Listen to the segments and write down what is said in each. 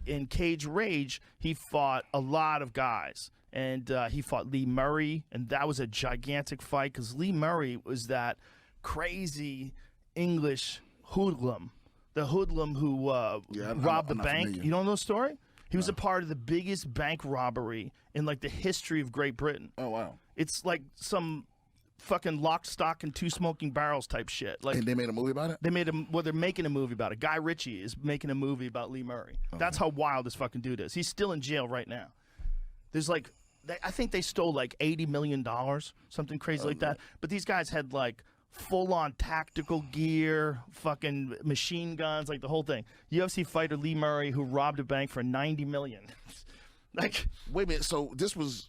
in Cage Rage, he fought a lot of guys. And he fought Lee Murray, and that was a gigantic fight because Lee Murray was that crazy English hoodlum, the hoodlum who robbed the bank. Familiar. You don't know the story? He was a part of the biggest bank robbery in like the history of Great Britain. Oh wow! It's like some fucking lock, stock, and two smoking barrels type shit. Like, and they made a movie about it? They made they're making a movie about it. Guy Ritchie is making a movie about Lee Murray. Okay. That's how wild this fucking dude is. He's still in jail right now. There's like, I think they stole like $80 million, something crazy like that. But these guys had like full-on tactical gear, fucking machine guns, like the whole thing. UFC fighter Lee Murray, who robbed a bank for $90 million. Like, wait a minute. So this was...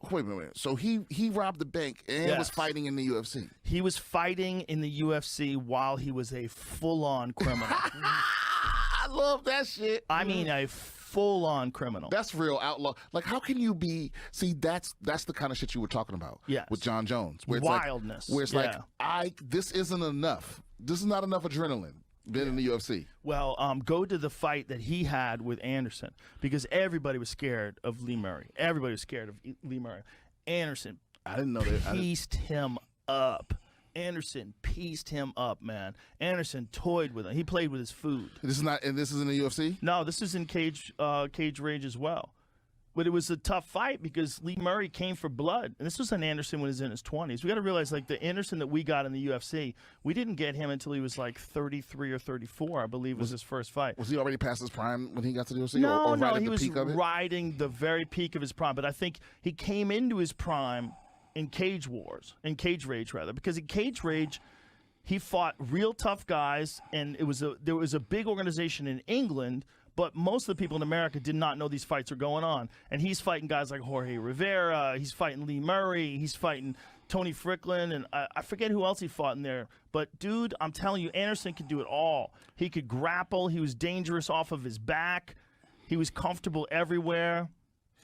Wait a minute. So he robbed the bank and was fighting in the UFC. He was fighting in the UFC while he was a full-on criminal. I love that shit. I mean, a full-on criminal. That's real outlaw. Like, how can you be? See, that's the kind of shit you were talking about. Yes. With John Jones, where it's wildness. Like, where it's like, this isn't enough. This is not enough adrenaline. Been in the UFC. Well, go to the fight that he had with Anderson because everybody was scared of Lee Murray. Everybody was scared of Lee Murray. Anderson, I didn't know that. Pieced him up. Anderson pieced him up, man. Anderson toyed with him. He played with his food. This is not, and this is in the UFC. No, this is in Cage Rage as well. But it was a tough fight because Lee Murray came for blood. And this was an Anderson when he was in his 20s. We got to realize, like, the Anderson that we got in the UFC, we didn't get him until he was, like, 33 or 34, I believe was his first fight. Was he already past his prime when he got to the UFC? No, or no, right he was peak of it? riding the very peak of his prime. But I think he came into his prime in Cage Rage, rather. Because in Cage Rage, he fought real tough guys, and there was a big organization in England, but most of the people in America did not know these fights were going on. And he's fighting guys like Jorge Rivera. He's fighting Lee Murray. He's fighting Tony Strickland. And I forget who else he fought in there. But, dude, I'm telling you, Anderson could do it all. He could grapple. He was dangerous off of his back. He was comfortable everywhere.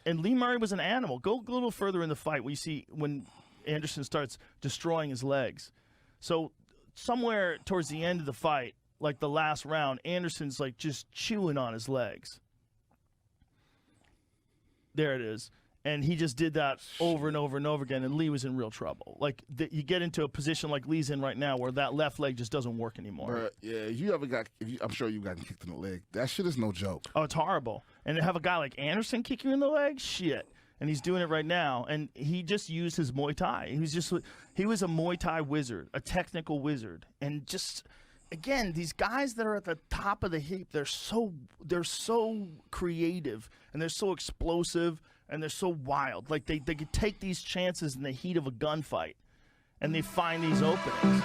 And Lee Murray was an animal. Go a little further in the fight where you see when Anderson starts destroying his legs. So somewhere towards the end of the fight, like the last round, Anderson's like just chewing on his legs. There it is. And he just did that over and over and over again, and Lee was in real trouble. Like, you get into a position like Lee's in right now where that left leg just doesn't work anymore. Yeah, I'm sure you've gotten kicked in the leg. That shit is no joke. Oh, it's horrible. And to have a guy like Anderson kick you in the leg? Shit. And he's doing it right now. And he just used his Muay Thai. He was a Muay Thai wizard, a technical wizard. And just... Again, these guys that are at the top of the heap, they're so creative and they're so explosive and they're so wild. Like they could take these chances in the heat of a gunfight and they find these openings.